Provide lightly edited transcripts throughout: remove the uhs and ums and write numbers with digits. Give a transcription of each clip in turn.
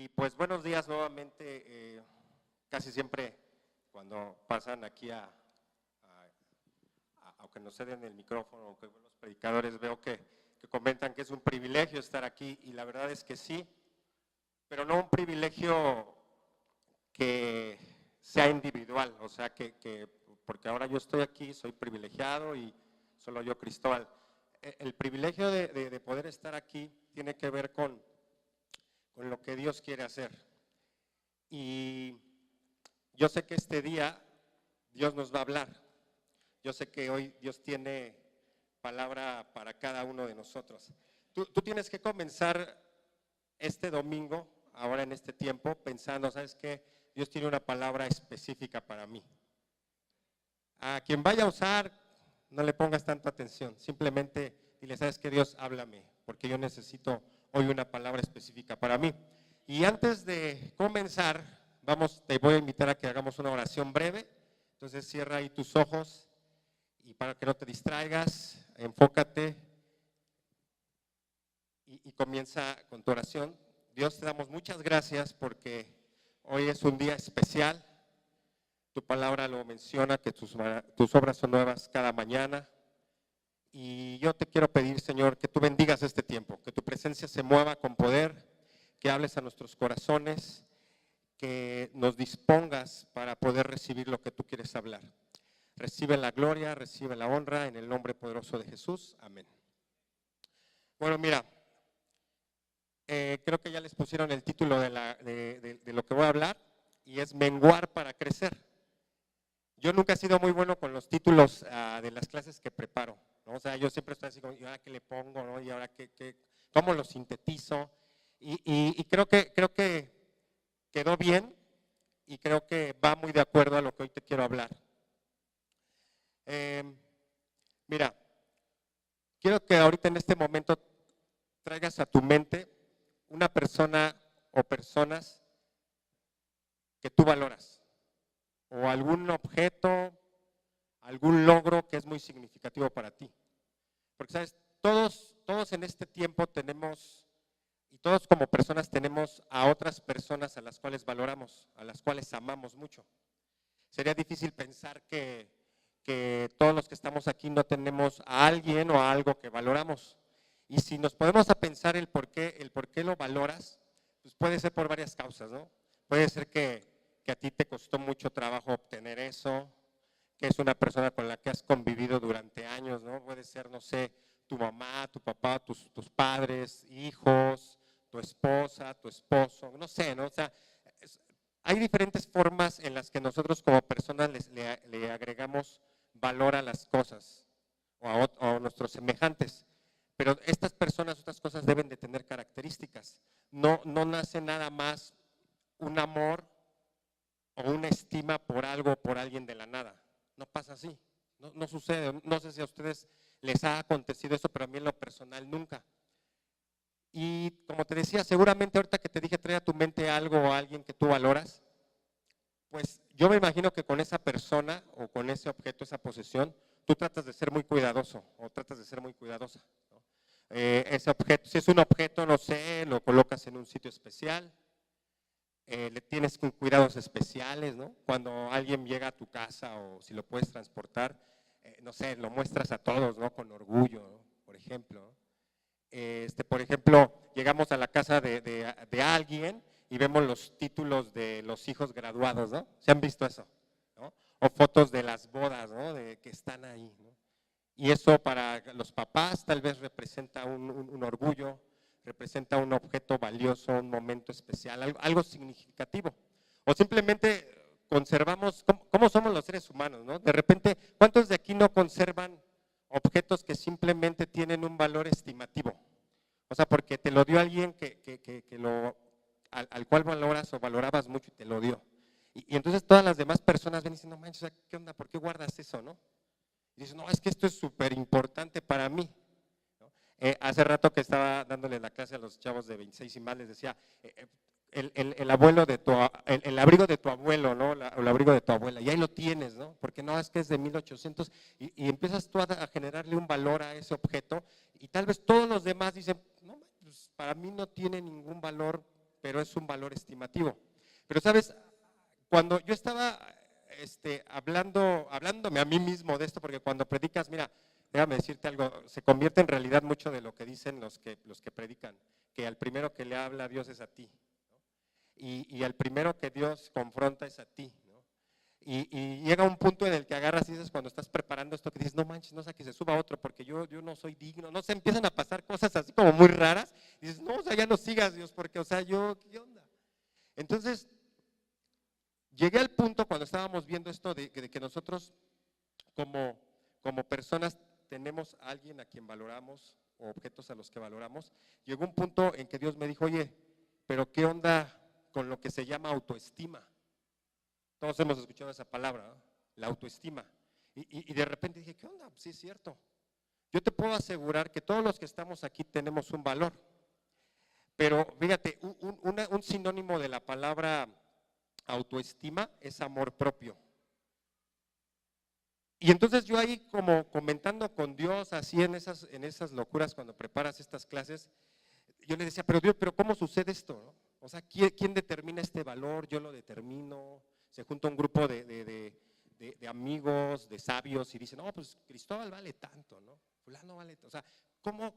Y pues buenos días nuevamente. Casi siempre cuando pasan aquí a que nos ceden el micrófono o que los predicadores, veo que comentan que es un privilegio estar aquí, y la verdad es que sí, pero no un privilegio que sea individual, o sea que porque ahora yo estoy aquí, soy privilegiado y solo yo, Cristóbal. El privilegio de poder estar aquí tiene que ver con lo que Dios quiere hacer. Y yo sé que este día Dios nos va a hablar. Yo sé que hoy Dios tiene palabra para cada uno de nosotros. Tú tienes que comenzar este domingo, ahora en este tiempo, pensando, ¿sabes qué? Dios tiene una palabra específica para mí. A quien vaya a usar, no le pongas tanta atención. Simplemente dile, ¿sabes qué? Dios, háblame, porque yo necesito hoy una palabra específica para mí. Y antes de comenzar, te voy a invitar a que hagamos una oración breve. Entonces cierra ahí tus ojos y para que no te distraigas, enfócate y comienza con tu oración. Dios, te damos muchas gracias porque hoy es un día especial. Tu palabra lo menciona, que tus obras son nuevas cada mañana. Y yo te quiero pedir, Señor, que tú bendigas este tiempo, que tu presencia se mueva con poder, que hables a nuestros corazones, que nos dispongas para poder recibir lo que tú quieres hablar. Recibe la gloria, recibe la honra, en el nombre poderoso de Jesús. Amén. Bueno, mira, creo que ya les pusieron el título de lo que voy a hablar, y es menguar para crecer. Yo nunca he sido muy bueno con los títulos de las clases que preparo, ¿no? O sea, yo siempre estoy así como, ¿y ahora qué le pongo, no? ¿Y ahora cómo lo sintetizo? Y creo que quedó bien, y creo que va muy de acuerdo a lo que hoy te quiero hablar. Mira, quiero que ahorita en este momento traigas a tu mente una persona o personas que tú valoras, o algún objeto, algún logro que es muy significativo para ti. Porque, ¿sabes? Todos en este tiempo tenemos, y todos como personas tenemos a otras personas a las cuales valoramos, a las cuales amamos mucho. Sería difícil pensar que todos los que estamos aquí no tenemos a alguien o a algo que valoramos. Y si nos podemos a pensar el por qué lo valoras, pues puede ser por varias causas, ¿no? Puede ser que a ti te costó mucho trabajo obtener eso, que es una persona con la que has convivido durante años, ¿no? Puede ser, no sé, tu mamá, tu papá, tus padres, hijos, tu esposa, tu esposo, no sé, ¿no? O sea, hay diferentes formas en las que nosotros como personas le agregamos valor a las cosas o a nuestros semejantes. Pero estas personas, estas cosas deben de tener características. No nace nada más un amor o una estima por algo o por alguien de la nada. No pasa así, no sucede. No sé si a ustedes les ha acontecido eso, pero a mí en lo personal nunca. Y como te decía, seguramente ahorita que te dije trae a tu mente algo o alguien que tú valoras, pues yo me imagino que con esa persona o con ese objeto, esa posesión, tú tratas de ser muy cuidadoso o tratas de ser muy cuidadosa, ¿no? Ese objeto, si es un objeto, no sé, lo colocas en un sitio especial, le tienes con cuidados especiales, ¿no? Cuando alguien llega a tu casa o si lo puedes transportar, no sé, lo muestras a todos, ¿no? Con orgullo, ¿no? Por ejemplo, ¿no? Por ejemplo, llegamos a la casa de alguien y vemos los títulos de los hijos graduados, ¿no? ¿Se han visto eso? ¿No? O fotos de las bodas, ¿no? De que están ahí, ¿no? Y eso para los papás tal vez representa un orgullo, representa un objeto valioso, un momento especial, algo significativo. O simplemente conservamos, ¿cómo somos los seres humanos, ¿no? De repente, ¿cuántos de aquí no conservan objetos que simplemente tienen un valor estimativo? O sea, porque te lo dio alguien al cual valoras o valorabas mucho y te lo dio. Y entonces todas las demás personas ven y dicen, no manches, ¿qué onda? ¿Por qué guardas eso, no? Y dices, no, es que esto es súper importante para mí, ¿no? Hace rato que estaba dándole la clase a los chavos de 26 y más, les decía, el abuelo de el abrigo de tu abuelo, ¿no? El abrigo de tu abuela, y ahí lo tienes, ¿no? Porque no, es que es de 1800, y empiezas tú a generarle un valor a ese objeto, y tal vez todos los demás dicen, no, pues para mí no tiene ningún valor, pero es un valor estimativo. Pero sabes, cuando yo estaba hablándome a mí mismo de esto, porque cuando predicas, mira, déjame decirte algo, se convierte en realidad mucho de lo que dicen los que predican, que al primero que le habla Dios es a ti, ¿no? Y al primero que Dios confronta es a ti, ¿no? Y llega un punto en el que agarras y dices, cuando estás preparando esto, que dices, no manches, no sé, que se suba otro, porque yo no soy digno, no se empiezan a pasar cosas así como muy raras, y dices, no, o sea, ya no sigas, Dios, porque, o sea, ¿qué onda? Entonces, llegué al punto cuando estábamos viendo esto de que nosotros como personas tenemos a alguien a quien valoramos o objetos a los que valoramos. Llegó un punto en que Dios me dijo, oye, pero ¿qué onda con lo que se llama autoestima? Todos hemos escuchado esa palabra, ¿no? La autoestima. Y de repente dije, ¿qué onda? Sí, es cierto. Yo te puedo asegurar que todos los que estamos aquí tenemos un valor. Pero fíjate, un sinónimo de la palabra autoestima es amor propio. Y entonces yo ahí como comentando con Dios, así en esas locuras cuando preparas estas clases, yo le decía, pero Dios, ¿pero cómo sucede esto? ¿No? O sea, ¿quién determina este valor? Yo lo determino. Se junta un grupo de amigos, de sabios y dicen, no, pues Cristóbal vale tanto, ¿no? Fulano vale tanto. O sea,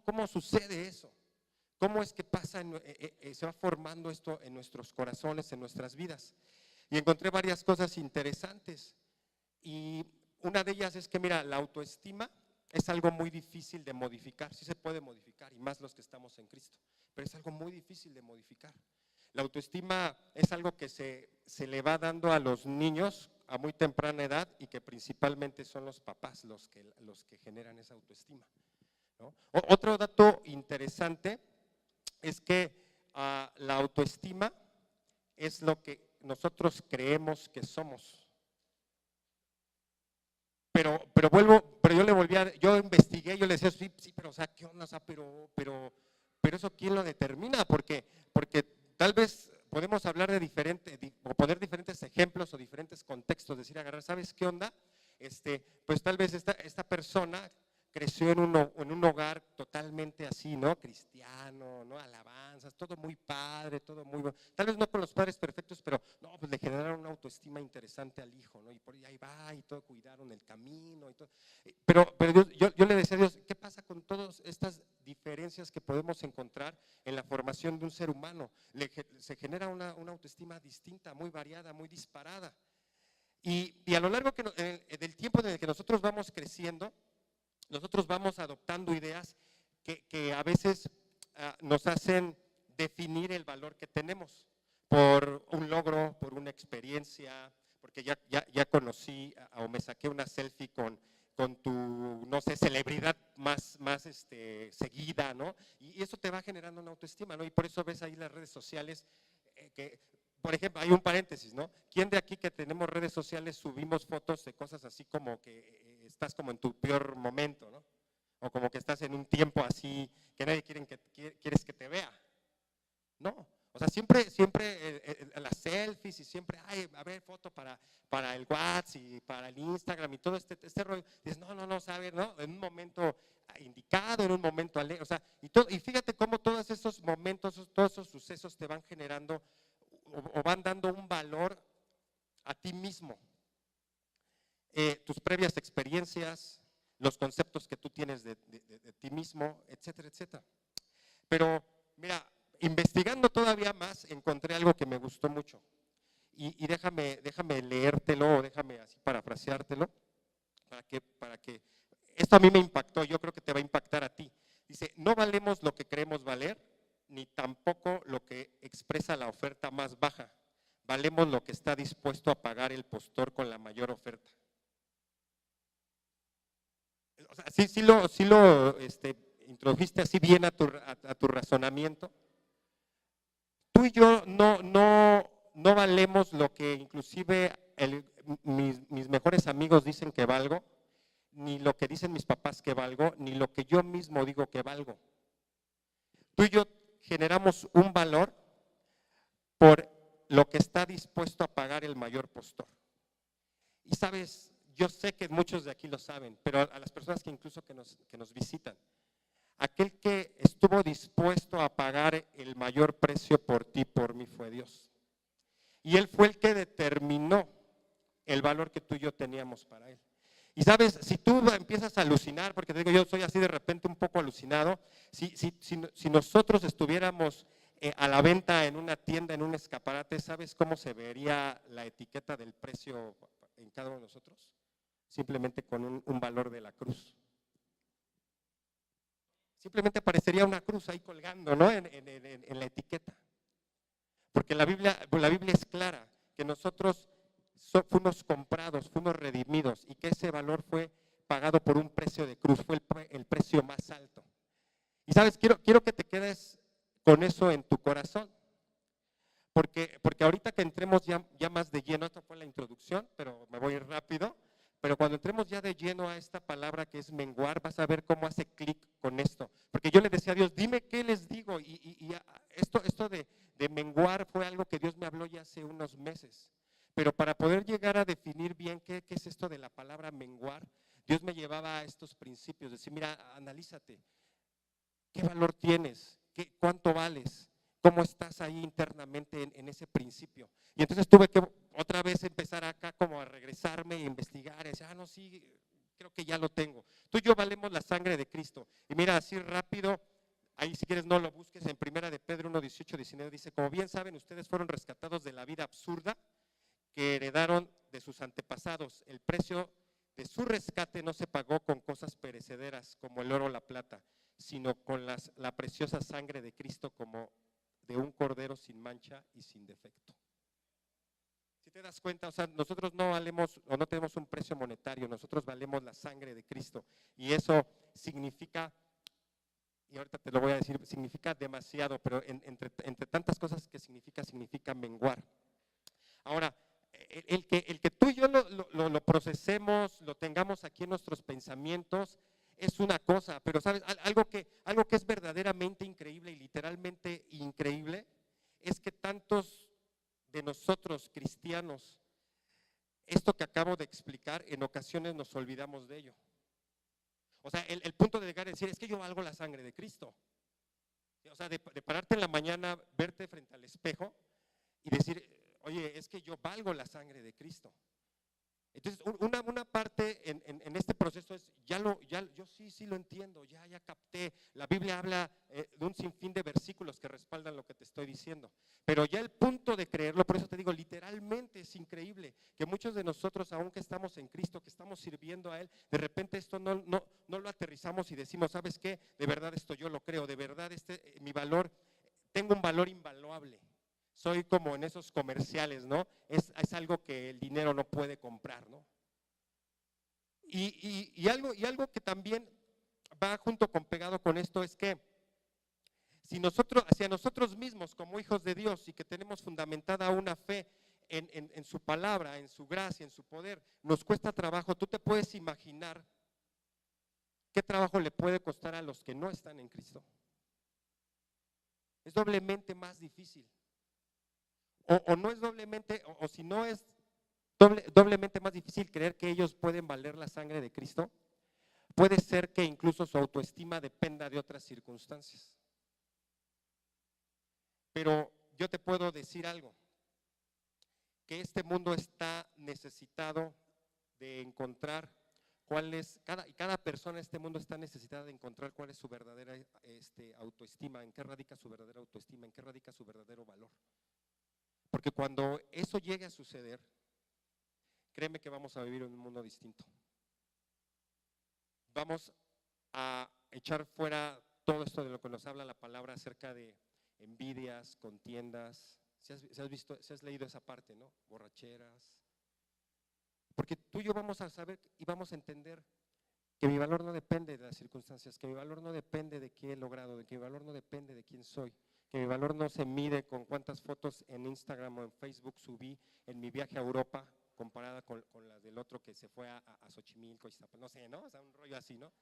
¿cómo sucede eso? ¿Cómo es que pasa, se va formando esto en nuestros corazones, en nuestras vidas? Y encontré varias cosas interesantes. Y una de ellas es que, mira, la autoestima es algo muy difícil de modificar. Sí se puede modificar, y más los que estamos en Cristo, pero es algo muy difícil de modificar. La autoestima es algo que se le va dando a los niños a muy temprana edad y que principalmente son los papás los que generan esa autoestima, ¿no? Otro dato interesante es que la autoestima es lo que nosotros creemos que somos. Pero yo investigué, yo le decía, sí, pero o sea, ¿qué onda? O sea, pero eso ¿quién lo determina? Porque tal vez podemos hablar o poner diferentes ejemplos o diferentes contextos, decir, agarrar, ¿sabes qué onda? Pues tal vez esta persona creció en un hogar totalmente así, ¿no? Cristiano, ¿no? Alabanzas, todo muy padre, todo muy bueno. Tal vez no con los padres perfectos, pero no, pues le generaron una autoestima interesante al hijo, ¿no? Y por ahí va y todo, cuidaron el camino y todo. Pero Dios, yo le decía a Dios, ¿qué pasa con todas estas diferencias que podemos encontrar en la formación de un ser humano? Se genera una autoestima distinta, muy variada, muy disparada. Y a lo largo del tiempo en el que nosotros vamos creciendo, nosotros vamos adoptando ideas que a veces nos hacen definir el valor que tenemos por un logro, por una experiencia, porque ya conocí o me saqué una selfie con tu, no sé, celebridad más seguida, ¿no? Y eso te va generando una autoestima, ¿no? Y por eso ves ahí las redes sociales que, por ejemplo, hay un paréntesis, ¿no? ¿Quién de aquí que tenemos redes sociales subimos fotos de cosas así como que estás como en tu peor momento, ¿no? O como que estás en un tiempo así que nadie quieres que te vea? No, o sea, siempre las selfies y siempre, a ver, foto para el WhatsApp y para el Instagram y todo este rollo. Dices, no, sabes, ¿no? En un momento indicado, en un momento alegre, o sea, y fíjate cómo todos esos momentos, todos esos sucesos te van generando o van dando un valor a ti mismo. Tus previas experiencias, los conceptos que tú tienes de ti mismo, etcétera, etcétera. Pero mira, investigando todavía más, encontré algo que me gustó mucho. Y déjame leértelo, o déjame así parafraseártelo, para que esto a mí me impactó, yo creo que te va a impactar a ti. Dice, no valemos lo que creemos valer, ni tampoco lo que expresa la oferta más baja. Valemos lo que está dispuesto a pagar el postor con la mayor oferta. O sea, sí lo introdujiste así bien a tu razonamiento. Tú y yo no valemos lo que inclusive mis mejores amigos dicen que valgo, ni lo que dicen mis papás que valgo, ni lo que yo mismo digo que valgo. Tú y yo generamos un valor por lo que está dispuesto a pagar el mayor postor. Y sabes, yo sé que muchos de aquí lo saben, pero a las personas que incluso que nos visitan, aquel que estuvo dispuesto a pagar el mayor precio por ti, por mí, fue Dios. Y Él fue el que determinó el valor que tú y yo teníamos para Él. Y sabes, si tú empiezas a alucinar, porque te digo, yo soy así de repente un poco alucinado, si nosotros estuviéramos a la venta en una tienda, en un escaparate, ¿sabes cómo se vería la etiqueta del precio en cada uno de nosotros? Simplemente con un valor de la cruz. Simplemente aparecería una cruz ahí colgando, ¿no? En la etiqueta. Porque la Biblia es clara, que nosotros fuimos comprados, fuimos redimidos y que ese valor fue pagado por un precio de cruz, fue el precio más alto. Y sabes, quiero que te quedes con eso en tu corazón, porque ahorita que entremos ya más de lleno, esta fue la introducción, pero me voy a ir rápido, pero cuando entremos ya de lleno a esta palabra que es menguar, vas a ver cómo hace clic con esto. Porque yo le decía a Dios, dime qué les digo, y esto de menguar fue algo que Dios me habló ya hace unos meses. Pero para poder llegar a definir bien qué es esto de la palabra menguar, Dios me llevaba a estos principios, decir, mira, analízate, ¿qué valor tienes? ¿Cuánto vales? ¿Cómo estás ahí internamente en ese principio? Y entonces tuve que otra vez empezar acá como a regresarme e investigar, y decir, no, sí, creo que ya lo tengo. Tú y yo valemos la sangre de Cristo. Y mira, así rápido, ahí si quieres no lo busques, en Primera de Pedro 1, 18, 19 dice, como bien saben, ustedes fueron rescatados de la vida absurda que heredaron de sus antepasados. El precio de su rescate no se pagó con cosas perecederas como el oro o la plata, sino con la preciosa sangre de Cristo, como de un cordero sin mancha y sin defecto. Si te das cuenta, o sea, nosotros no valemos o no tenemos un precio monetario, nosotros valemos la sangre de Cristo, y eso significa, y ahorita te lo voy a decir, significa demasiado, pero entre tantas cosas que significa menguar. Ahora, el que tú y yo lo procesemos, lo tengamos aquí en nuestros pensamientos, es una cosa, pero sabes, algo que es verdaderamente increíble y literalmente increíble, es que tantos de nosotros cristianos, esto que acabo de explicar, en ocasiones nos olvidamos de ello. O sea, el punto de llegar a decir, es que yo valgo la sangre de Cristo. O sea, de pararte en la mañana, verte frente al espejo y decir, oye, es que yo valgo la sangre de Cristo. Entonces, una parte en este proceso es, yo sí lo entiendo, ya capté. La Biblia habla de un sinfín de versículos que respaldan lo que te estoy diciendo. Pero ya el punto de creerlo, por eso te digo, literalmente es increíble que muchos de nosotros, aunque estamos en Cristo, que estamos sirviendo a Él, de repente esto no lo aterrizamos y decimos, ¿sabes qué? De verdad esto yo lo creo, de verdad mi valor, tengo un valor invaluable. Soy como en esos comerciales, ¿no? Es algo que el dinero no puede comprar, ¿no? Y algo que también va junto con pegado con esto es que hacia nosotros mismos como hijos de Dios y que tenemos fundamentada una fe en su palabra, en su gracia, en su poder, nos cuesta trabajo. Tú te puedes imaginar qué trabajo le puede costar a los que no están en Cristo. Es doblemente más difícil. O no es doblemente, o si no es doblemente más difícil creer que ellos pueden valer la sangre de Cristo, puede ser que incluso su autoestima dependa de otras circunstancias. Pero yo te puedo decir algo, que este mundo está necesitado de encontrar cada persona en este mundo está necesitada de encontrar cuál es su verdadera autoestima, en qué radica su verdadera autoestima, en qué radica su verdadero valor. Porque cuando eso llegue a suceder, créeme que vamos a vivir en un mundo distinto. Vamos a echar fuera todo esto de lo que nos habla la palabra acerca de envidias, contiendas. Si has leído esa parte, ¿no? Borracheras. Porque tú y yo vamos a saber y vamos a entender que mi valor no depende de las circunstancias, que mi valor no depende de qué he logrado, de que mi valor no depende de quién soy, que mi valor no se mide con cuántas fotos en Instagram o en Facebook subí en mi viaje a Europa comparada con las del otro que se fue a Xochimilco, no sé, ¿no? O sea, un rollo así, ¿no?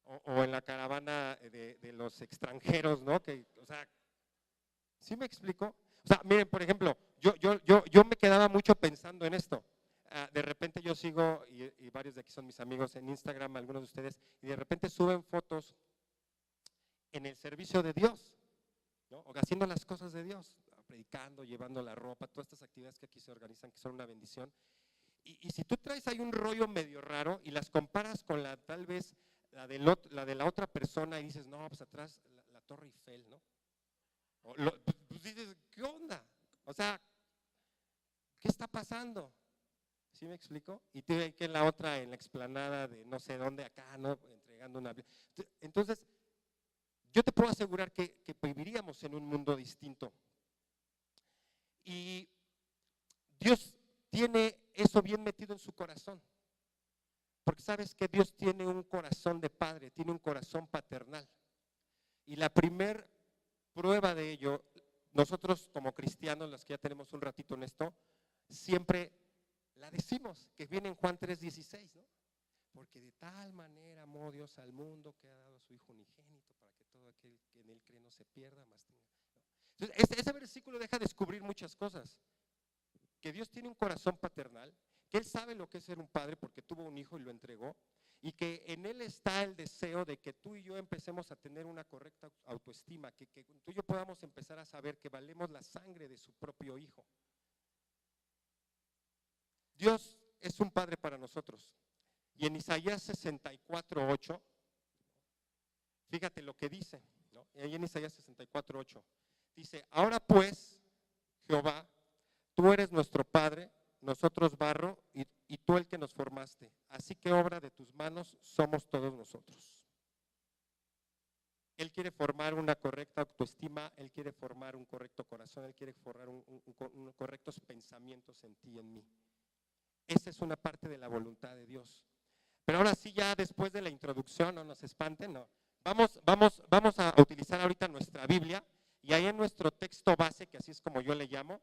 O en la caravana de los extranjeros, ¿no? O sea, ¿sí me explico? O sea, miren, por ejemplo, yo me quedaba mucho pensando en esto. De repente yo sigo, y varios de aquí son mis amigos en Instagram, algunos de ustedes, y de repente suben fotos en el servicio de Dios, ¿no? O haciendo las cosas de Dios, predicando, llevando la ropa, todas estas actividades que aquí se organizan, que son una bendición. Y si tú traes ahí un rollo medio raro y las comparas con tal vez la de la otra persona y dices, no, pues atrás la Torre Eiffel, ¿no? Pues dices, ¿qué onda? O sea, ¿qué está pasando? ¿Sí me explico? Y te ve que en la otra, en la explanada de no sé dónde, acá, ¿no? Entregando una. Entonces, yo te puedo asegurar que viviríamos en un mundo distinto. Y Dios tiene eso bien metido en su corazón. Porque sabes que Dios tiene un corazón de padre, tiene un corazón paternal. Y la primer prueba de ello, nosotros como cristianos, los que ya tenemos un ratito en esto, siempre la decimos, que viene en Juan 3:16, ¿no? Porque de tal manera amó Dios al mundo que ha dado a su Hijo unigénito para que todo aquel que en él cree no se pierda, más tenga. Entonces, ese versículo deja descubrir muchas cosas. Que Dios tiene un corazón paternal, que Él sabe lo que es ser un padre porque tuvo un hijo y lo entregó, y que en Él está el deseo de que tú y yo empecemos a tener una correcta autoestima, que tú y yo podamos empezar a saber que valemos la sangre de su propio hijo. Dios es un padre para nosotros. Y en Isaías 64:8, fíjate lo que dice, ¿no? Ahí en Isaías 64:8, dice, ahora pues, Jehová, tú eres nuestro Padre, nosotros barro y tú el que nos formaste. Así que obra de tus manos somos todos nosotros. Él quiere formar una correcta autoestima, Él quiere formar un correcto corazón, Él quiere formar unos correctos pensamientos en ti y en mí. Esa es una parte de la voluntad de Dios. Pero ahora sí, ya después de la introducción, no nos espanten, no. Vamos a utilizar ahorita nuestra Biblia y ahí en nuestro texto base, que así es como yo le llamo,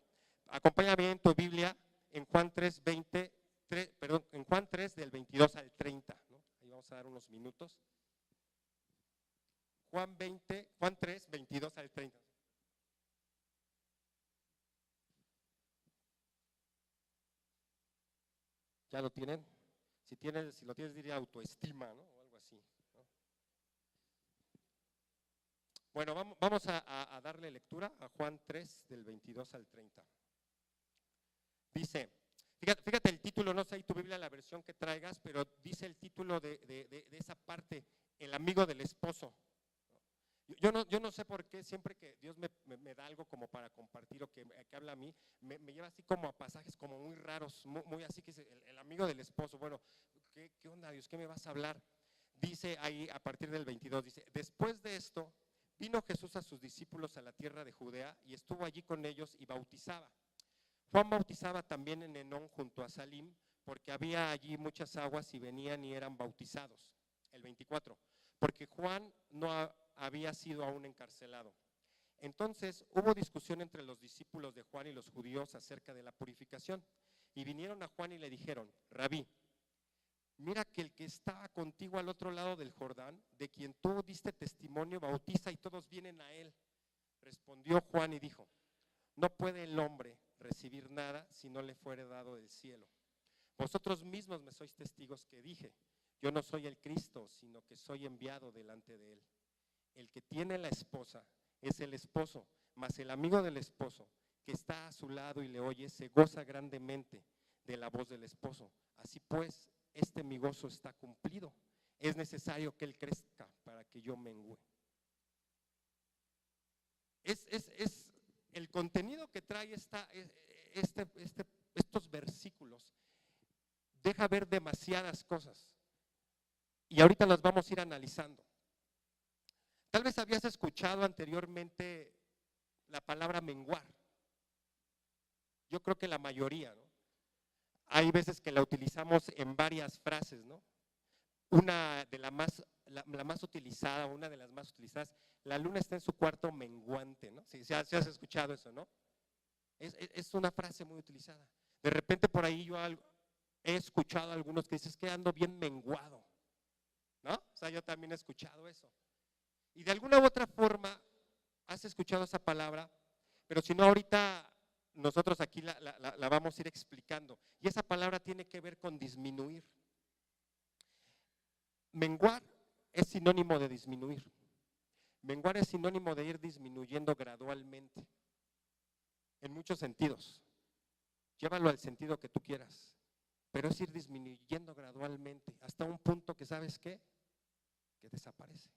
acompáñame en tu Biblia en Juan 3, en Juan 3 del 22 al 30, ¿no? Ahí vamos a dar unos minutos. Juan 3, 22 al 30. ¿Ya lo tienen? Si lo tienes, diría autoestima, ¿no? O algo así, ¿no? Bueno, vamos a darle lectura a Juan 3 del 22 al 30. Dice, fíjate el título, no sé ahí tu Biblia la versión que traigas, pero dice el título de esa parte, el amigo del esposo. Yo no sé por qué siempre que Dios me da algo como para compartir o que habla a mí, me lleva así como a pasajes como muy raros, muy así que es el amigo del esposo. Bueno, ¿qué onda Dios? ¿Qué me vas a hablar? Dice ahí a partir del 22, dice, después de esto vino Jesús a sus discípulos a la tierra de Judea y estuvo allí con ellos y bautizaba. Juan bautizaba también en Enón junto a Salim, porque había allí muchas aguas y venían y eran bautizados. El 24, porque Juan no había sido aún encarcelado. Entonces hubo discusión entre los discípulos de Juan y los judíos acerca de la purificación. Y vinieron a Juan y le dijeron, Rabí, mira que el que estaba contigo al otro lado del Jordán, de quien tú diste testimonio, bautiza y todos vienen a él. Respondió Juan y dijo, no puede el hombre recibir nada si no le fuere dado del cielo. Vosotros mismos me sois testigos que dije, yo no soy el Cristo, sino que soy enviado delante de él. El que tiene la esposa es el esposo, mas el amigo del esposo que está a su lado y le oye se goza grandemente de la voz del esposo. Así pues, mi gozo está cumplido. Es necesario que él crezca para que yo mengüe. Es el contenido que trae estos versículos. Deja ver demasiadas cosas y ahorita las vamos a ir analizando. Tal vez habías escuchado anteriormente la palabra menguar. Yo creo que la mayoría, ¿no? Hay veces que la utilizamos en varias frases, ¿no? Una de la más utilizada, una de las más utilizadas, la luna está en su cuarto menguante, ¿no? Si has escuchado eso, ¿no? Es una frase muy utilizada. De repente por ahí yo he escuchado a algunos que dicen que ando bien menguado, ¿no? O sea, yo también he escuchado eso. Y de alguna u otra forma has escuchado esa palabra, pero si no ahorita nosotros aquí la vamos a ir explicando. Y esa palabra tiene que ver con disminuir. Menguar es sinónimo de disminuir. Menguar es sinónimo de ir disminuyendo gradualmente, en muchos sentidos. Llévalo al sentido que tú quieras, pero es ir disminuyendo gradualmente hasta un punto que, ¿sabes qué? Que desaparece.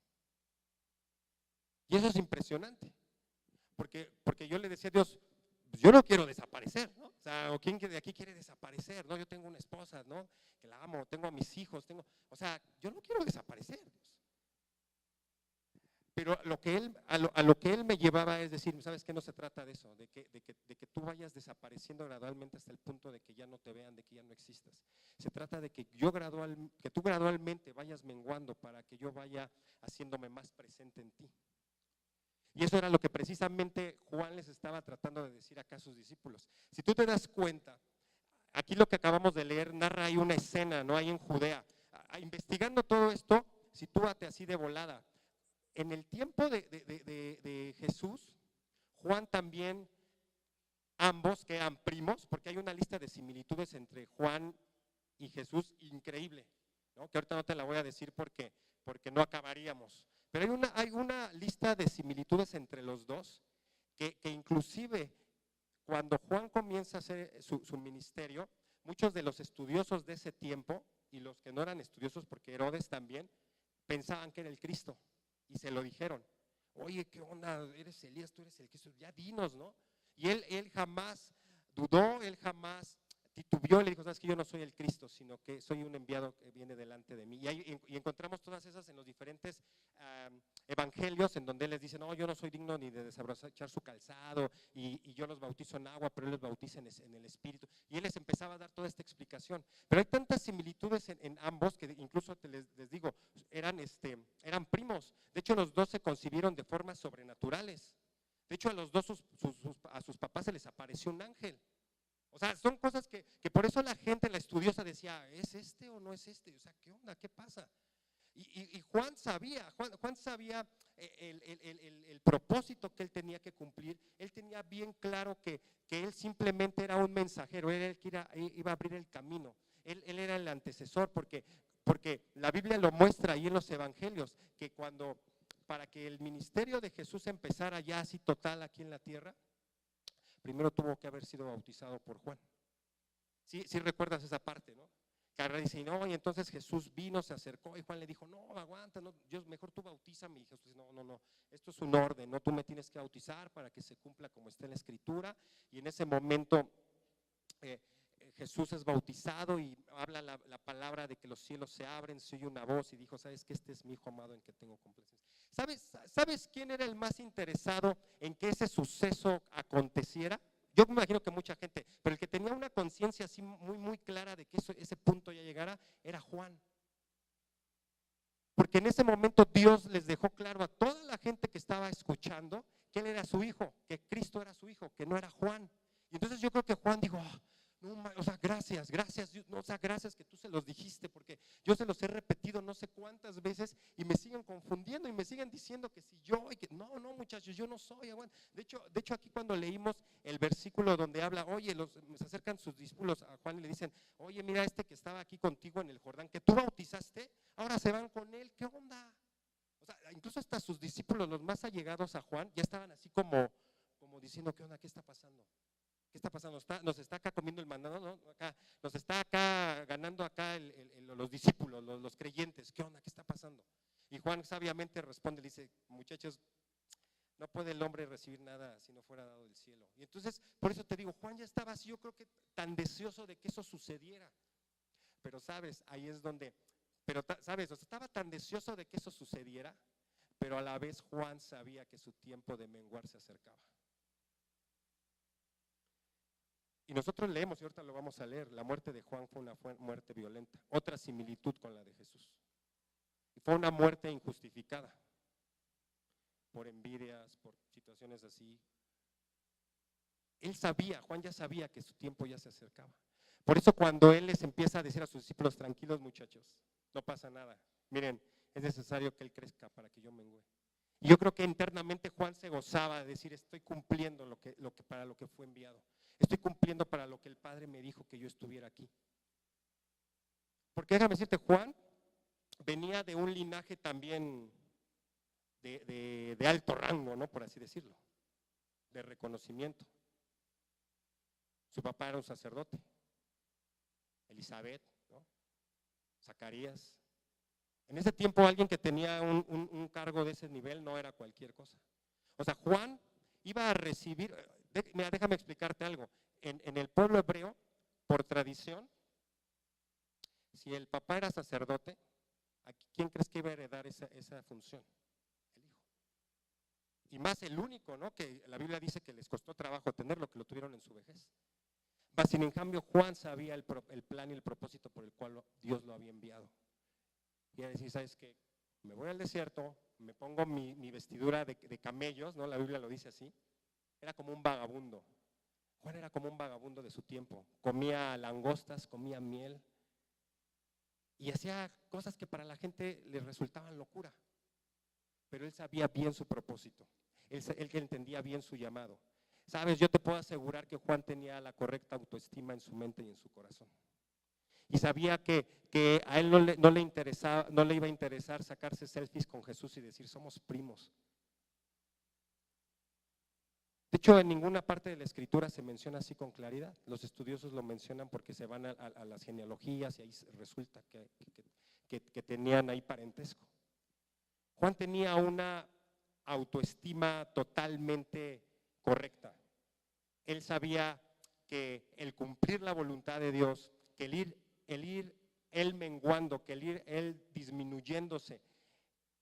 Y eso es impresionante, porque yo le decía a Dios, pues yo no quiero desaparecer, ¿no? O sea, ¿o quién de aquí quiere desaparecer? ¿No? Yo tengo una esposa, ¿no? Que la amo, tengo a mis hijos, o sea, yo no quiero desaparecer, Dios. Pero a lo que él me llevaba es decir, ¿sabes qué? No se trata de eso, de que tú vayas desapareciendo gradualmente hasta el punto de que ya no te vean, de que ya no existas. Se trata de que tú gradualmente vayas menguando para que yo vaya haciéndome más presente en ti. Y eso era lo que precisamente Juan les estaba tratando de decir acá a sus discípulos. Si tú te das cuenta, aquí lo que acabamos de leer narra ahí una escena, ¿no? Ahí en Judea. Investigando todo esto, sitúate así de volada. En el tiempo de Jesús, Juan también, ambos que eran primos, porque hay una lista de similitudes entre Juan y Jesús increíble, ¿no? Que ahorita no te la voy a decir porque no acabaríamos. Pero hay una lista de similitudes entre los dos que inclusive cuando Juan comienza a hacer su ministerio, muchos de los estudiosos de ese tiempo y los que no eran estudiosos, porque Herodes también, pensaban que era el Cristo. Y se lo dijeron, oye, ¿qué onda? ¿Eres Elías? ¿Tú eres el Cristo? Ya dinos, ¿no? Y él jamás dudó, él jamás titubeó, le dijo, sabes que yo no soy el Cristo, sino que soy un enviado que viene delante de mí. Y encontramos todas esas en los diferentes evangelios, en donde él les dice, no, yo no soy digno ni de desabrochar su calzado, y yo los bautizo en agua, pero él los bautiza en el Espíritu. Y él les empezaba a dar toda esta explicación. Pero hay tantas similitudes en ambos que incluso les digo, eran primos. De hecho, los dos se concibieron de formas sobrenaturales. De hecho, a los dos a sus papás se les apareció un ángel. O sea, son cosas que por eso la gente, la estudiosa decía, ¿es este o no es este? O sea, ¿qué onda? ¿Qué pasa? Y Juan sabía el propósito que él tenía que cumplir. Él tenía bien claro que él simplemente era un mensajero, él era el que iba a abrir el camino. Él era el antecesor, porque la Biblia lo muestra ahí en los evangelios, que para que el ministerio de Jesús empezara ya así total aquí en la tierra, primero tuvo que haber sido bautizado por Juan. Sí recuerdas esa parte, ¿no? Que ahora dice, no, y entonces Jesús vino, se acercó, y Juan le dijo, no, aguanta, no, Dios, mejor tú bautízame. Y Jesús dice, no, esto es un orden, no, tú me tienes que bautizar para que se cumpla como está en la Escritura. Y en ese momento Jesús es bautizado y habla la palabra de que los cielos se abren, se oye una voz y dijo, ¿sabes qué? Este es mi hijo amado en que tengo complacencia. ¿Sabes quién era el más interesado en que ese suceso aconteciera? Yo me imagino que mucha gente, pero el que tenía una conciencia así muy, muy clara de que ese punto ya llegara era Juan. Porque en ese momento Dios les dejó claro a toda la gente que estaba escuchando que él era su hijo, que Cristo era su hijo, que no era Juan. Y entonces yo creo que Juan dijo, no, o sea, gracias, no, o sea, gracias que tú se los dijiste, porque yo se los he repetido no sé cuántas veces y me siguen confundiendo y me siguen diciendo que si yo, y que no, muchachos, yo no soy. De hecho aquí cuando leímos el versículo donde habla, oye, se acercan sus discípulos a Juan y le dicen, oye, mira este que estaba aquí contigo en el Jordán, que tú bautizaste, ahora se van con él, ¿qué onda? O sea, incluso hasta sus discípulos, los más allegados a Juan, ya estaban así como diciendo, ¿qué onda? ¿Qué está pasando? ¿Qué está pasando? Nos está acá comiendo el mandado, ¿no? Nos está acá ganando acá los discípulos, los creyentes. ¿Qué onda? ¿Qué está pasando? Y Juan sabiamente responde, dice, muchachos, no puede el hombre recibir nada si no fuera dado del cielo. Y entonces, por eso te digo, Juan ya estaba así, yo creo que tan deseoso de que eso sucediera. Pero sabes, ahí es donde, sabes, o sea, estaba tan deseoso de que eso sucediera, pero a la vez Juan sabía que su tiempo de menguar se acercaba. Y nosotros leemos, y ahorita lo vamos a leer, la muerte de Juan fue una muerte violenta, otra similitud con la de Jesús. Y fue una muerte injustificada, por envidias, por situaciones así. Él sabía, Juan ya sabía que su tiempo ya se acercaba. Por eso cuando él les empieza a decir a sus discípulos, tranquilos muchachos, no pasa nada. Miren, es necesario que él crezca para que yo mengüe. Y yo creo que internamente Juan se gozaba de decir, estoy cumpliendo para lo que fue enviado. Estoy cumpliendo para lo que el Padre me dijo que yo estuviera aquí. Porque déjame decirte, Juan venía de un linaje también de alto rango, ¿no? Por así decirlo, de reconocimiento. Su papá era un sacerdote, Elizabeth, ¿no? Zacarías. En ese tiempo alguien que tenía un cargo de ese nivel no era cualquier cosa. O sea, Juan iba a recibir, mira, déjame explicarte algo. En el pueblo hebreo, por tradición, si el papá era sacerdote, ¿quién crees que iba a heredar esa función? El hijo. Y más el único, ¿no? Que la Biblia dice que les costó trabajo tenerlo, que lo tuvieron en su vejez. Mas, sin en cambio, Juan sabía el plan y el propósito por el cual Dios lo había enviado. Y a decir, ¿sabes qué? Me voy al desierto, me pongo mi vestidura de camellos, ¿no? La Biblia lo dice así. Era como un vagabundo. Juan era como un vagabundo de su tiempo. Comía langostas, comía miel y hacía cosas que para la gente le resultaban locura. Pero él sabía bien su propósito. Él entendía bien su llamado. Sabes, yo te puedo asegurar que Juan tenía la correcta autoestima en su mente y en su corazón. Y sabía que a él no le iba a interesar sacarse selfies con Jesús y decir, somos primos. De hecho, en ninguna parte de la Escritura se menciona así con claridad. Los estudiosos lo mencionan porque se van a las genealogías y ahí resulta que tenían ahí parentesco. Juan tenía una autoestima totalmente correcta. Él sabía que el cumplir la voluntad de Dios, que el ir él menguando, que el ir él disminuyéndose,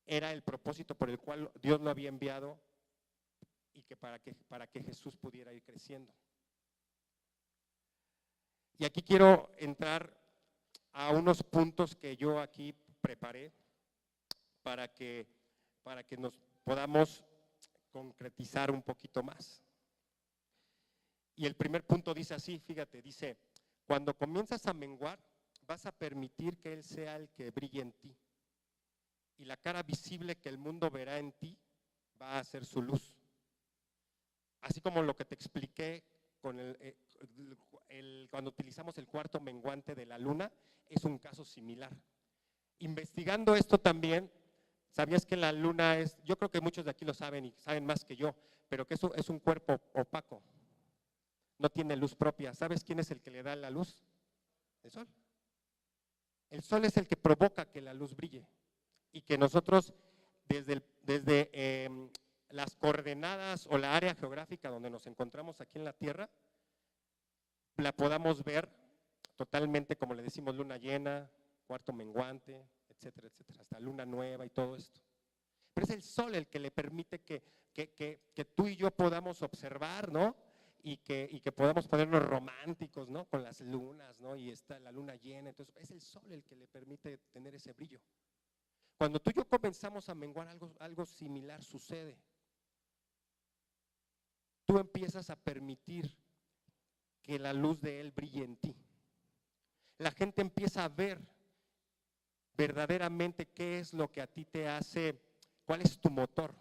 era el propósito por el cual Dios lo había enviado y que para que Jesús pudiera ir creciendo. Y aquí quiero entrar a unos puntos que yo aquí preparé para que nos podamos concretizar un poquito más. Y el primer punto dice así, fíjate, dice, cuando comienzas a menguar, vas a permitir que Él sea el que brille en ti. Y la cara visible que el mundo verá en ti va a ser su luz. Así como lo que te expliqué con cuando utilizamos el cuarto menguante de la luna, es un caso similar. Investigando esto también, ¿sabías que la luna es, yo creo que muchos de aquí lo saben y saben más que yo, pero que eso es un cuerpo opaco, no tiene luz propia? ¿Sabes quién es el que le da la luz? El sol. El sol es el que provoca que la luz brille y que nosotros desde las coordenadas o la área geográfica donde nos encontramos aquí en la Tierra, la podamos ver totalmente, como le decimos, luna llena, cuarto menguante, etcétera, etcétera, hasta luna nueva y todo esto. Pero es el sol el que le permite que tú y yo podamos observar, ¿no? Y que podamos ponernos románticos, ¿no? Con las lunas, ¿no? Y está la luna llena, entonces es el sol el que le permite tener ese brillo. Cuando tú y yo comenzamos a menguar, algo similar sucede. Tú empiezas a permitir que la luz de Él brille en ti. La gente empieza a ver verdaderamente qué es lo que a ti te hace, cuál es tu motor,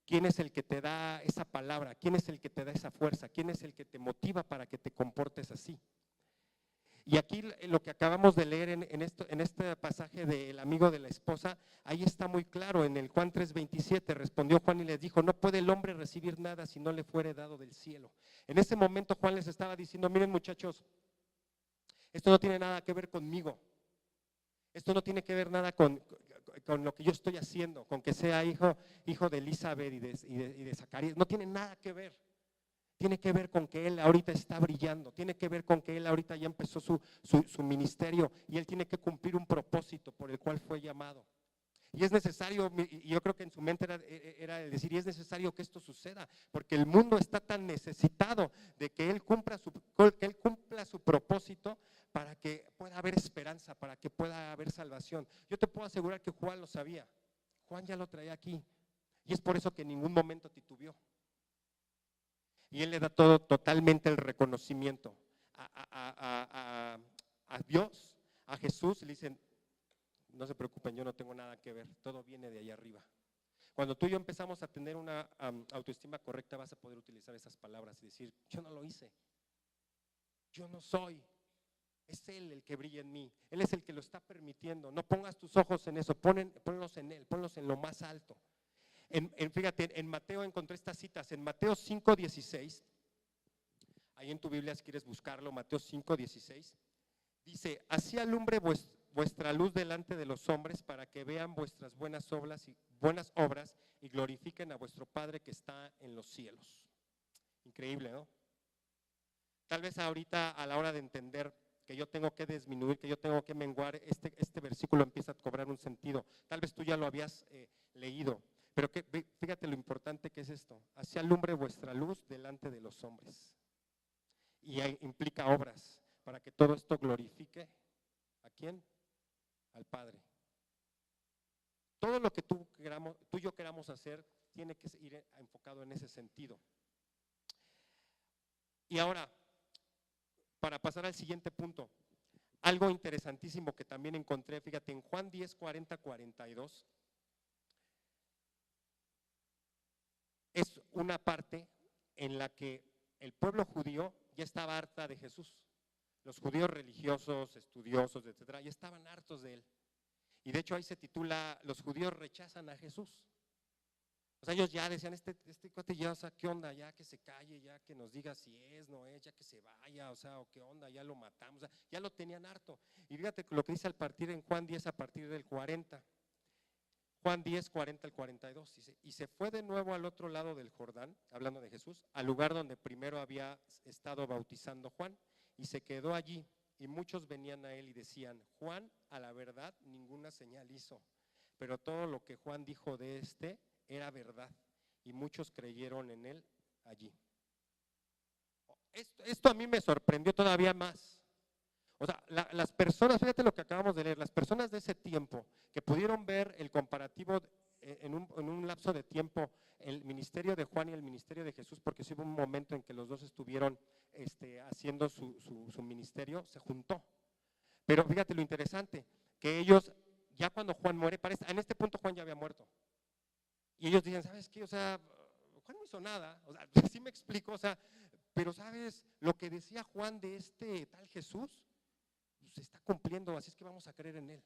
quién es el que te da esa palabra, quién es el que te da esa fuerza, quién es el que te motiva para que te comportes así. Y aquí lo que acabamos de leer en este pasaje del amigo de la esposa, ahí está muy claro, en el Juan 3:27, respondió Juan y les dijo, no puede el hombre recibir nada si no le fuere dado del cielo. En ese momento Juan les estaba diciendo, miren muchachos, esto no tiene nada que ver conmigo, esto no tiene que ver nada con lo que yo estoy haciendo, con que sea hijo de Elizabeth y de Zacarías, no tiene nada que ver. Tiene que ver con que él ahorita está brillando, tiene que ver con que él ahorita ya empezó su ministerio y él tiene que cumplir un propósito por el cual fue llamado. Y es necesario, y yo creo que en su mente era decir, y es necesario que esto suceda, porque el mundo está tan necesitado de que él cumpla su propósito para que pueda haber esperanza, para que pueda haber salvación. Yo te puedo asegurar que Juan lo sabía, Juan ya lo traía aquí, y es por eso que en ningún momento titubeó. Y él le da totalmente el reconocimiento a Dios, a Jesús, y le dicen, no se preocupen, yo no tengo nada que ver, todo viene de allá arriba. Cuando tú y yo empezamos a tener una autoestima correcta, vas a poder utilizar esas palabras y decir, yo no lo hice, yo no soy, es Él el que brilla en mí, Él es el que lo está permitiendo. No pongas tus ojos en eso, ponlos en Él, ponlos en lo más alto. Fíjate, en Mateo encontré estas citas, en Mateo 5:16, ahí en tu Biblia si quieres buscarlo, Mateo 5:16, dice, así alumbre vuestra luz delante de los hombres para que vean vuestras buenas obras y glorifiquen a vuestro Padre que está en los cielos. Increíble, ¿no? Tal vez ahorita a la hora de entender que yo tengo que disminuir, que yo tengo que menguar, este versículo empieza a cobrar un sentido. Tal vez tú ya lo habías leído, pero fíjate lo importante que es esto. Así alumbre vuestra luz delante de los hombres. Y implica obras para que todo esto glorifique ¿a quién? Al Padre. Todo lo que tú y yo queramos hacer tiene que ir enfocado en ese sentido. Y ahora, para pasar al siguiente punto, algo interesantísimo que también encontré, fíjate, en Juan 10, 40, 42, es una parte en la que el pueblo judío ya estaba harta de Jesús. Los judíos religiosos, estudiosos, etcétera, ya estaban hartos de él. Y de hecho ahí se titula, los judíos rechazan a Jesús. O sea, ellos ya decían, este cuate ya, o sea, ¿qué onda? Ya que se calle, ya que nos diga si es, no es, ya que se vaya, o sea, o qué onda, ya lo matamos, o sea, ya lo tenían harto. Y fíjate lo que dice al partir en Juan 10, a partir del 40. Juan 10, 40 al 42, dice, y se fue de nuevo al otro lado del Jordán, hablando de Jesús, al lugar donde primero había estado bautizando Juan, y se quedó allí, y muchos venían a él y decían, Juan, a la verdad, ninguna señal hizo, pero todo lo que Juan dijo de era verdad, y muchos creyeron en él allí. Esto a mí me sorprendió todavía más. O sea, las personas, fíjate lo que acabamos de leer, las personas de ese tiempo que pudieron ver el comparativo en un lapso de tiempo, el ministerio de Juan y el ministerio de Jesús, porque sí hubo un momento en que los dos estuvieron haciendo su ministerio, se juntó. Pero fíjate lo interesante, que ellos, ya cuando Juan muere, en este punto Juan ya había muerto. Y ellos dicen, ¿sabes qué? O sea, Juan no hizo nada, o sea, sí me explico, o sea, pero ¿sabes lo que decía Juan de este tal Jesús? Se está cumpliendo, así es que vamos a creer en él.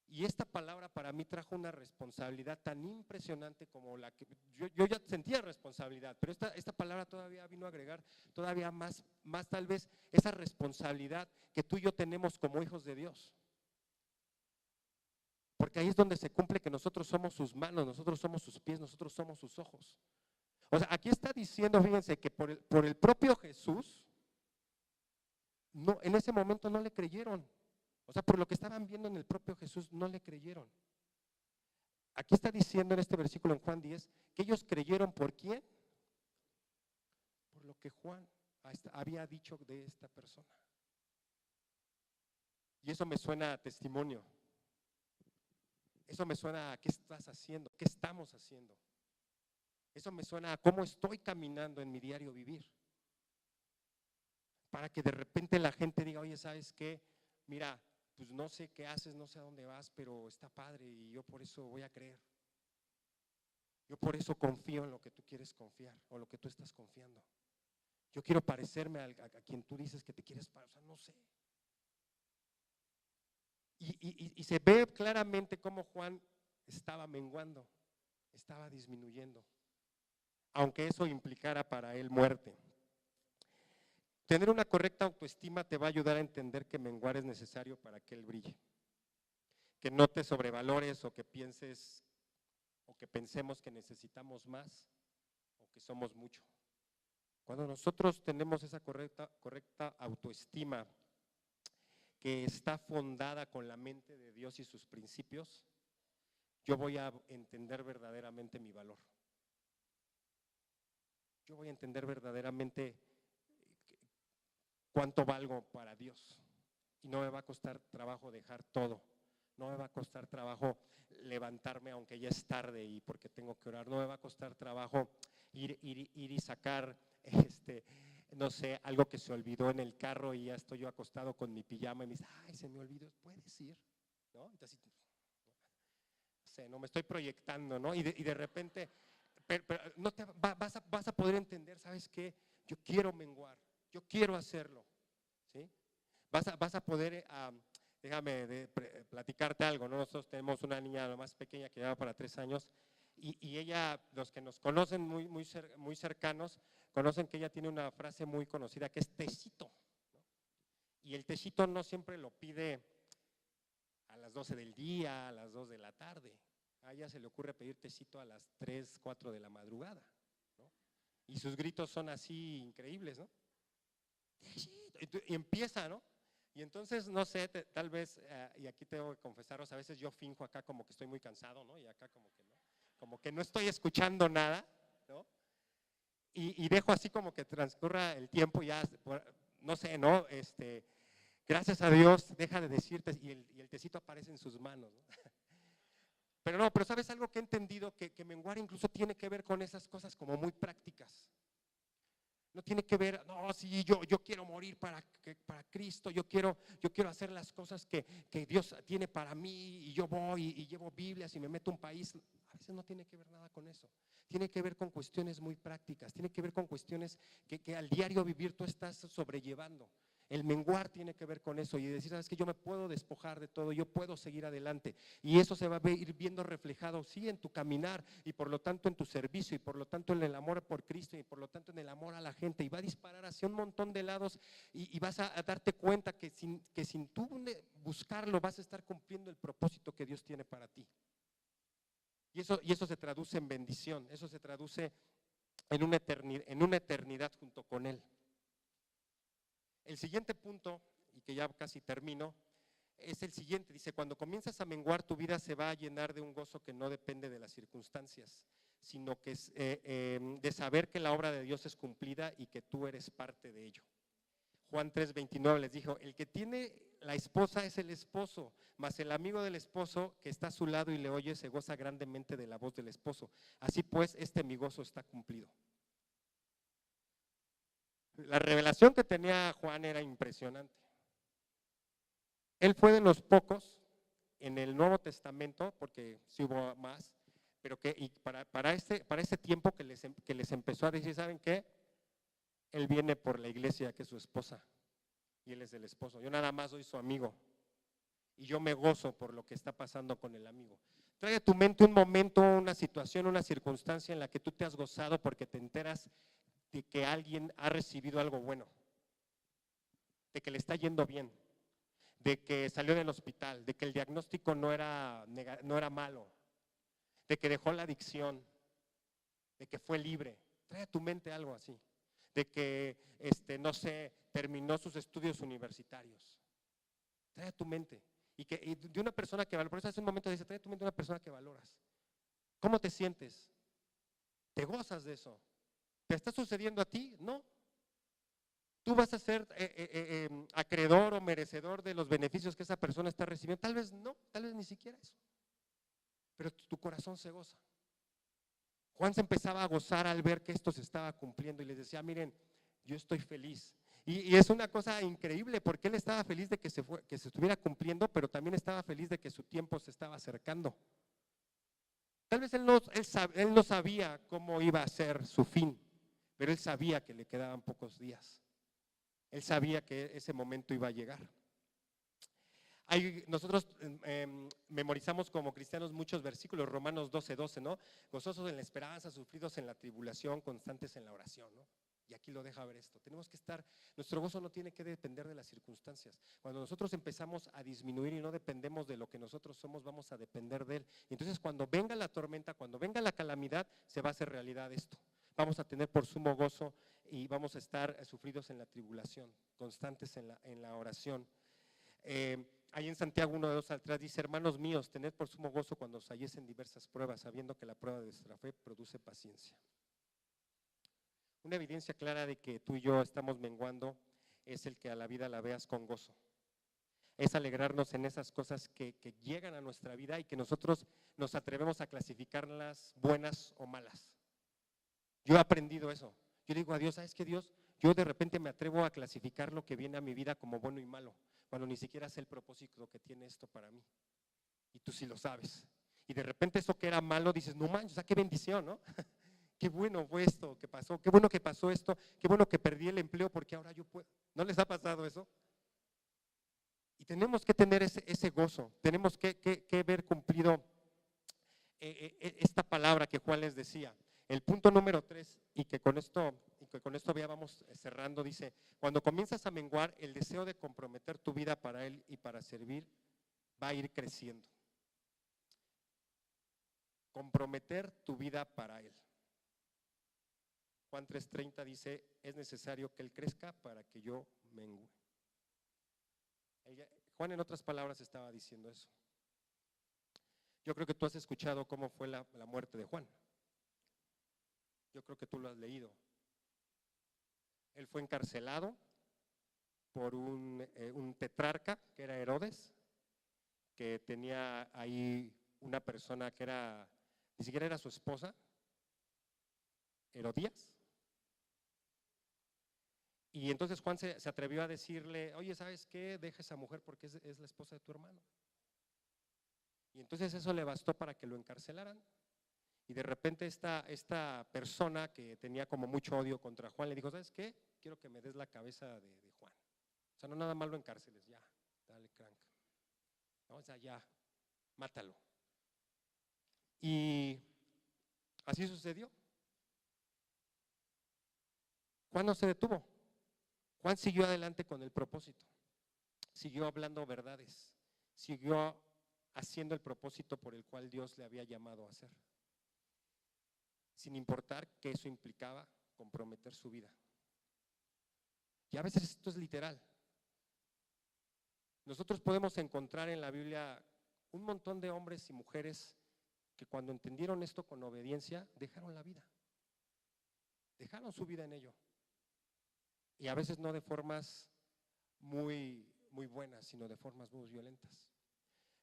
Y esta palabra para mí trajo una responsabilidad tan impresionante como la que yo ya sentía responsabilidad, pero esta palabra todavía vino a agregar todavía más tal vez esa responsabilidad que tú y yo tenemos como hijos de Dios. Porque ahí es donde se cumple que nosotros somos sus manos, nosotros somos sus pies, nosotros somos sus ojos. O sea, aquí está diciendo, fíjense, que por el propio Jesús, no, en ese momento no le creyeron. O sea, por lo que estaban viendo en el propio Jesús, no le creyeron. Aquí está diciendo en este versículo en Juan 10, que ellos creyeron ¿por quién? Por lo que Juan había dicho de esta persona. Y eso me suena a testimonio. Eso me suena a qué estás haciendo, qué estamos haciendo. Eso me suena a cómo estoy caminando en mi diario vivir. Para que de repente la gente diga, oye, ¿sabes qué? Mira, pues no sé qué haces, no sé a dónde vas, pero está padre y yo por eso voy a creer. Yo por eso confío en lo que tú quieres confiar o lo que tú estás confiando. Yo quiero parecerme a quien tú dices que te quieres parecer, o sea, no sé. Y se ve claramente cómo Juan estaba menguando, estaba disminuyendo, aunque eso implicara para él muerte. Tener una correcta autoestima te va a ayudar a entender que menguar es necesario para que él brille. Que no te sobrevalores o que pienses o que pensemos que necesitamos más o que somos mucho. Cuando nosotros tenemos esa correcta autoestima que está fundada con la mente de Dios y sus principios, yo voy a entender verdaderamente mi valor. Yo voy a entender verdaderamente cuánto valgo para Dios. Y no me va a costar trabajo dejar todo. No me va a costar trabajo levantarme aunque ya es tarde y porque tengo que orar. No me va a costar trabajo ir y sacar no sé, algo que se olvidó en el carro y ya estoy yo acostado con mi pijama y me dice, ay, se me olvidó, ¿puedes ir? ¿No? Entonces, no sé, no me estoy proyectando, ¿no? Y de repente, pero no vas a poder entender, ¿sabes qué? Yo quiero menguar, yo quiero hacerlo, ¿sí? Vas a poder, déjame platicarte algo, ¿no? Nosotros tenemos una niña lo más pequeña que lleva para 3 años Y ella, los que nos conocen muy cercanos, conocen que ella tiene una frase muy conocida que es tecito, ¿no? Y el tecito no siempre lo pide a las 12 del día, a las 2 de la tarde. A ella se le ocurre pedir tecito a las 3, 4 de la madrugada, ¿no? Y sus gritos son así increíbles, ¿no? Y empieza, ¿no? Y entonces, no sé, tal vez, y aquí tengo que confesaros, a veces yo finjo acá como que estoy muy cansado, ¿no? Y acá como que no estoy escuchando nada, ¿no? Y dejo así como que transcurra el tiempo, ya, no sé, ¿no? Gracias a Dios, deja de decirte, y el tecito aparece en sus manos, ¿no? Pero ¿sabes algo que he entendido? Que menguar incluso tiene que ver con esas cosas como muy prácticas. No tiene que ver, no, sí, yo quiero morir para Cristo, yo quiero hacer las cosas que Dios tiene para mí, y yo voy y llevo Biblias y me meto a un país. A veces no tiene que ver nada con eso. Tiene que ver con cuestiones muy prácticas, tiene que ver con cuestiones que al diario vivir tú estás sobrellevando. El menguar tiene que ver con eso y decir, sabes que yo me puedo despojar de todo, yo puedo seguir adelante, y eso se va a ir viendo reflejado, sí, en tu caminar, y por lo tanto en tu servicio, y por lo tanto en el amor por Cristo, y por lo tanto en el amor a la gente, y va a disparar hacia un montón de lados, y vas a darte cuenta que sin tú buscarlo vas a estar cumpliendo el propósito que Dios tiene para ti. Y eso se traduce en bendición, eso se traduce en una eternidad junto con Él. El siguiente punto, y que ya casi termino, es el siguiente. Dice, cuando comienzas a menguar, tu vida se va a llenar de un gozo que no depende de las circunstancias, sino que es de saber que la obra de Dios es cumplida y que tú eres parte de ello. Juan 3:29 les dijo, el que tiene la esposa es el esposo, mas el amigo del esposo que está a su lado y le oye se goza grandemente de la voz del esposo. Así pues, mi gozo está cumplido. La revelación que tenía Juan era impresionante. Él fue de los pocos en el Nuevo Testamento, porque sí hubo más, pero que para ese tiempo que les empezó a decir, ¿saben qué? Él viene por la iglesia, que es su esposa, y él es el esposo. Yo nada más soy su amigo, y yo me gozo por lo que está pasando con el amigo. Trae a tu mente un momento, una situación, una circunstancia en la que tú te has gozado porque te enteras de que alguien ha recibido algo bueno, de que le está yendo bien, de que salió del hospital, de que el diagnóstico no era malo, de que dejó la adicción, de que fue libre. Trae a tu mente algo así, de que, no sé, terminó sus estudios universitarios. Trae a tu mente, y de una persona que valora. Por eso hace un momento dice, trae a tu mente una persona que valoras. ¿Cómo te sientes? ¿Te gozas de eso? ¿Te está sucediendo a ti? No. ¿Tú vas a ser acreedor o merecedor de los beneficios que esa persona está recibiendo? Tal vez no, tal vez ni siquiera eso. Pero tu corazón se goza. Juan se empezaba a gozar al ver que esto se estaba cumpliendo y les decía, miren, yo estoy feliz. Y es una cosa increíble porque él estaba feliz de que se estuviera cumpliendo, pero también estaba feliz de que su tiempo se estaba acercando. Tal vez él no sabía cómo iba a ser su fin, pero él sabía que le quedaban pocos días. Él sabía que ese momento iba a llegar. Nosotros memorizamos como cristianos muchos versículos, Romanos 12:12, ¿no? Gozosos en la esperanza, sufridos en la tribulación, constantes en la oración, ¿no? Y aquí lo deja ver esto. Tenemos que nuestro gozo no tiene que depender de las circunstancias. Cuando nosotros empezamos a disminuir y no dependemos de lo que nosotros somos, vamos a depender de Él. Entonces, cuando venga la tormenta, cuando venga la calamidad, se va a hacer realidad esto. Vamos a tener por sumo gozo y vamos a estar sufridos en la tribulación, constantes en la oración. Ahí en Santiago 1:2 al 3 dice, hermanos míos, tened por sumo gozo cuando os halléis en diversas pruebas, sabiendo que la prueba de vuestra fe produce paciencia. Una evidencia clara de que tú y yo estamos menguando es el que a la vida la veas con gozo. Es alegrarnos en esas cosas que llegan a nuestra vida y que nosotros nos atrevemos a clasificarlas buenas o malas. Yo he aprendido eso. Yo digo a Dios, ¿sabes qué, Dios? Yo de repente me atrevo a clasificar lo que viene a mi vida como bueno y malo, cuando ni siquiera sé el propósito que tiene esto para mí. Y tú sí lo sabes. Y de repente eso que era malo dices, no manches, o sea, qué bendición, ¿no? Qué bueno fue esto que pasó, qué bueno que pasó esto, qué bueno que perdí el empleo porque ahora yo puedo. ¿No les ha pasado eso? Y tenemos que tener ese gozo, tenemos que ver cumplido esta palabra que Juan les decía. El punto número 3, y que con esto ya vamos cerrando, dice: cuando comienzas a menguar, el deseo de comprometer tu vida para Él y para servir va a ir creciendo. Comprometer tu vida para Él. Juan 3:30 dice: es necesario que Él crezca para que yo mengue. Juan, en otras palabras, estaba diciendo eso. Yo creo que tú has escuchado cómo fue la muerte de Juan. Yo creo que tú lo has leído. Él fue encarcelado por un tetrarca que era Herodes, que tenía ahí una persona que ni siquiera era su esposa, Herodías. Y entonces Juan se atrevió a decirle: oye, ¿sabes qué? Deja esa mujer porque es la esposa de tu hermano. Y entonces eso le bastó para que lo encarcelaran. Y de repente esta persona que tenía como mucho odio contra Juan le dijo: ¿sabes qué? Quiero que me des la cabeza de Juan. O sea, no nada más lo encarceles, ya, dale crank. No, o sea, ya, mátalo. Y así sucedió. Juan no se detuvo. Juan siguió adelante con el propósito. Siguió hablando verdades. Siguió haciendo el propósito por el cual Dios le había llamado a hacer, sin importar que eso implicaba comprometer su vida. Y a veces esto es literal. Nosotros podemos encontrar en la Biblia un montón de hombres y mujeres que cuando entendieron esto con obediencia, dejaron la vida. Dejaron su vida en ello. Y a veces no de formas muy, muy buenas, sino de formas muy violentas.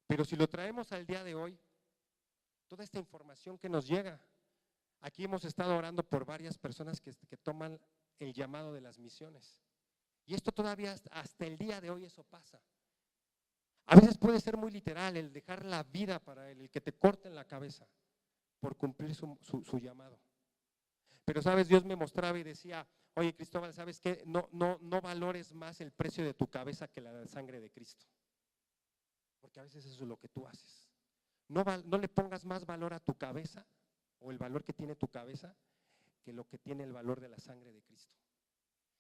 Pero si lo traemos al día de hoy, toda esta información que nos llega, aquí hemos estado orando por varias personas que toman el llamado de las misiones. Y esto todavía hasta el día de hoy eso pasa. A veces puede ser muy literal el dejar la vida para Él, el que te corten la cabeza por cumplir su llamado. Pero sabes, Dios me mostraba y decía: oye, Cristóbal, ¿sabes qué? No valores más el precio de tu cabeza que la sangre de Cristo. Porque a veces eso es lo que tú haces. No le pongas más valor a tu cabeza o el valor que tiene tu cabeza que lo que tiene el valor de la sangre de Cristo.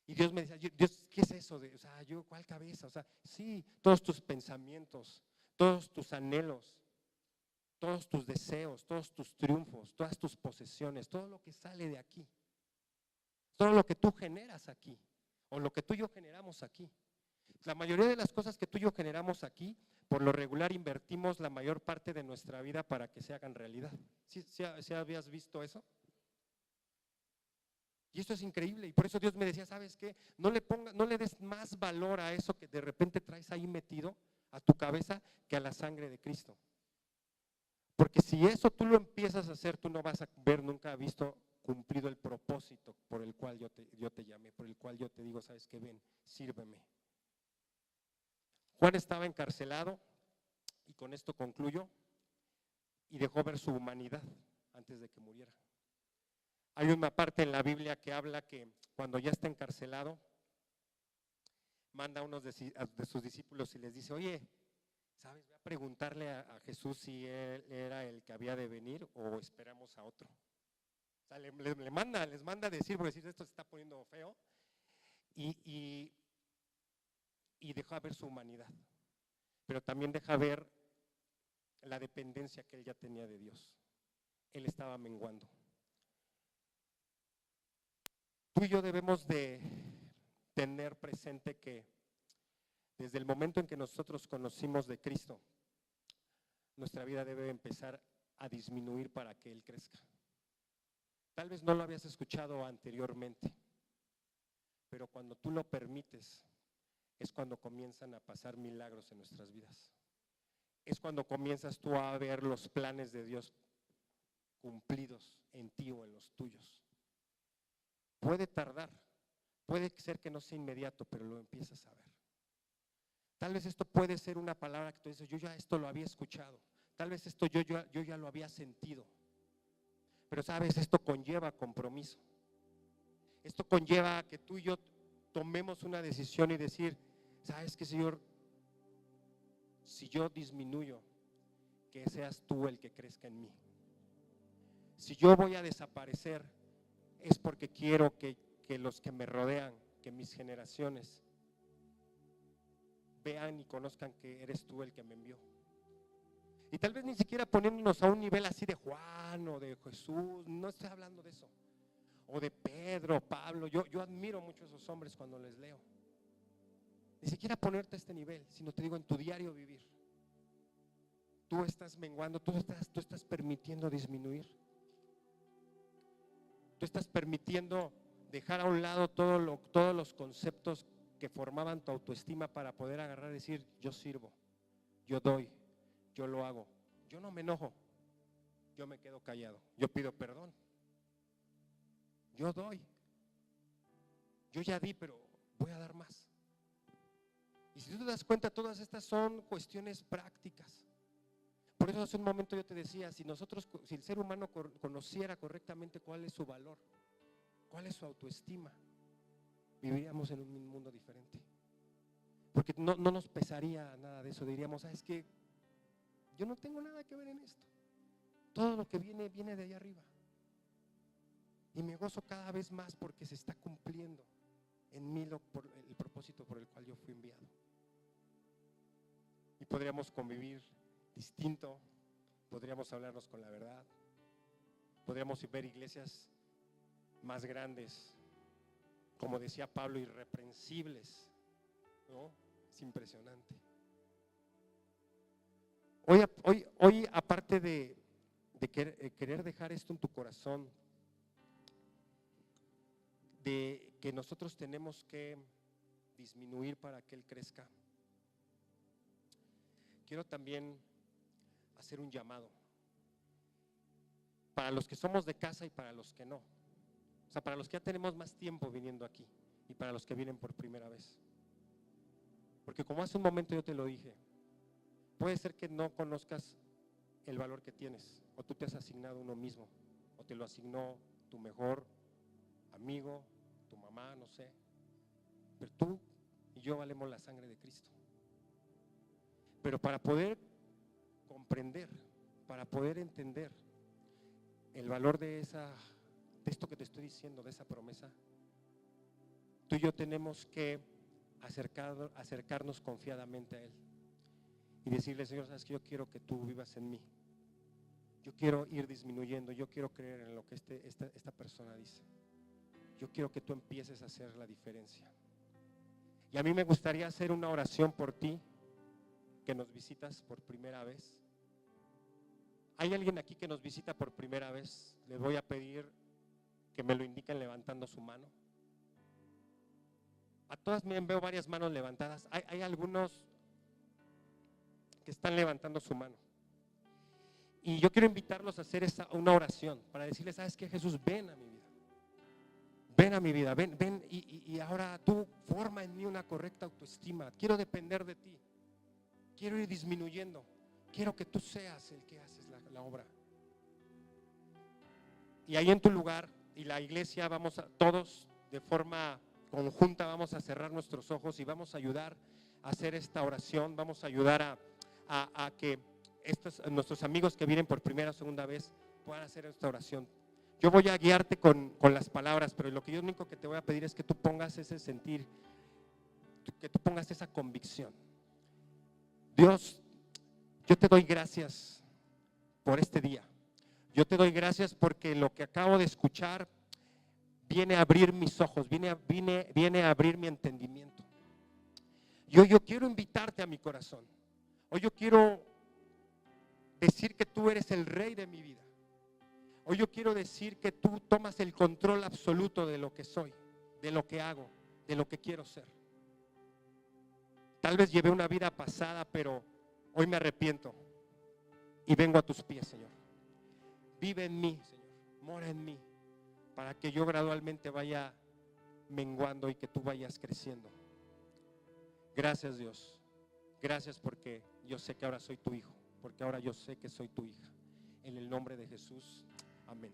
Y Dios me decía: Dios, ¿qué es eso? O sea, ¿cuál cabeza? O sea, sí, todos tus pensamientos, todos tus anhelos, todos tus deseos, todos tus triunfos, todas tus posesiones, todo lo que sale de aquí, todo lo que tú generas aquí, o lo que tú y yo generamos aquí. La mayoría de las cosas que tú y yo generamos aquí, por lo regular invertimos la mayor parte de nuestra vida para que se hagan realidad. ¿Sí habías visto eso? Y esto es increíble, y por eso Dios me decía: ¿sabes qué? No le des más valor a eso que de repente traes ahí metido a tu cabeza que a la sangre de Cristo. Porque si eso tú lo empiezas a hacer, tú no vas a ver nunca visto cumplido el propósito por el cual yo te llamé, por el cual yo te digo: ¿sabes qué? Ven, sírveme. Juan estaba encarcelado, y con esto concluyo, y dejó ver su humanidad antes de que muriera. Hay una parte en la Biblia que habla que cuando ya está encarcelado, manda a unos de sus discípulos y les dice: oye, ¿sabes? Voy a preguntarle a Jesús si él era el que había de venir o esperamos a otro. O sea, les manda a decir, porque decir esto se está poniendo feo, y deja ver su humanidad, pero también deja ver la dependencia que él ya tenía de Dios. Él estaba menguando. Tú y yo debemos de tener presente que desde el momento en que nosotros conocimos de Cristo, nuestra vida debe empezar a disminuir para que Él crezca. Tal vez no lo habías escuchado anteriormente, pero cuando tú lo permites, es cuando comienzan a pasar milagros en nuestras vidas. Es cuando comienzas tú a ver los planes de Dios cumplidos en ti o en los tuyos. Puede tardar, puede ser que no sea inmediato, pero lo empiezas a ver. Tal vez esto puede ser una palabra que tú dices: yo ya esto lo había escuchado. Tal vez esto yo ya lo había sentido. Pero sabes, esto conlleva compromiso. Esto conlleva que tú y yo tomemos una decisión y decir: ¿sabes qué, Señor? Si yo disminuyo, que seas tú el que crezca en mí. Si yo voy a desaparecer, es porque quiero que los que me rodean, que mis generaciones vean y conozcan que eres tú el que me envió. Y tal vez ni siquiera poniéndonos a un nivel así de Juan o de Jesús, no estoy hablando de eso. O de Pedro, Pablo, yo admiro mucho a esos hombres cuando les leo. Ni siquiera ponerte a este nivel, sino te digo en tu diario vivir. Tú estás menguando, tú estás permitiendo disminuir. Tú estás permitiendo dejar a un lado todos los conceptos que formaban tu autoestima para poder agarrar y decir, yo sirvo, yo doy, yo lo hago, yo no me enojo, yo me quedo callado, yo pido perdón, yo doy, yo ya di, pero voy a dar más. Y si tú te das cuenta, todas estas son cuestiones prácticas. Por eso hace un momento yo te decía, si el ser humano conociera correctamente cuál es su valor, cuál es su autoestima, viviríamos en un mundo diferente. Porque no nos pesaría nada de eso, diríamos, es que yo no tengo nada que ver en esto. Todo lo que viene de ahí arriba. Y me gozo cada vez más porque se está cumpliendo en mí el propósito por el cual yo fui enviado. Y podríamos convivir distinto, podríamos hablarnos con la verdad, podríamos ver iglesias más grandes, como decía Pablo, irreprensibles, ¿no? Es impresionante. Hoy aparte de querer dejar esto en tu corazón, de que nosotros tenemos que disminuir para que Él crezca, quiero también hacer un llamado para los que somos de casa y para los que no. O sea, para los que ya tenemos más tiempo viniendo aquí y para los que vienen por primera vez. Porque como hace un momento yo te lo dije, puede ser que no conozcas el valor que tienes, o tú te has asignado uno mismo, o te lo asignó tu mejor amigo, tu mamá, no sé. Pero tú y yo valemos la sangre de Cristo. Pero para poder comprender, para poder entender el valor de esto que te estoy diciendo, de esa promesa, tú y yo tenemos que acercarnos confiadamente a Él y decirle, Señor, sabes que yo quiero que tú vivas en mí, yo quiero ir disminuyendo, yo quiero creer en lo que esta persona dice, yo quiero que tú empieces a hacer la diferencia. Y a mí me gustaría hacer una oración por ti que nos visitas por primera vez. ¿Hay alguien aquí que nos visita por primera vez? Les voy a pedir que me lo indiquen levantando su mano. A todas veo varias manos levantadas. Hay algunos que están levantando su mano. Y yo quiero invitarlos a hacer una oración para decirles, ¿sabes qué, Jesús? Ven a mi vida. Ven a mi vida, ven y ahora tú forma en mí una correcta autoestima. Quiero depender de ti. Quiero ir disminuyendo. Quiero que tú seas el que haces la obra. Y ahí en tu lugar y la iglesia todos de forma conjunta vamos a cerrar nuestros ojos y vamos a ayudar a hacer esta oración. Vamos a ayudar a que nuestros amigos que vienen por primera o segunda vez puedan hacer esta oración. Yo voy a guiarte con las palabras, pero lo único que te voy a pedir es que tú pongas ese sentir, que tú pongas esa convicción. Dios, yo te doy gracias por este día. Yo te doy gracias porque lo que acabo de escuchar viene a abrir mis ojos, viene a abrir mi entendimiento. Yo quiero invitarte a mi corazón. Hoy yo quiero decir que tú eres el rey de mi vida. Hoy yo quiero decir que tú tomas el control absoluto de lo que soy, de lo que hago, de lo que quiero ser. Tal vez llevé una vida pasada, pero hoy me arrepiento y vengo a tus pies, Señor. Vive en mí, Señor, mora en mí, para que yo gradualmente vaya menguando y que tú vayas creciendo. Gracias, Dios. Gracias porque yo sé que ahora soy tu hijo, porque ahora yo sé que soy tu hija. En el nombre de Jesús, amén.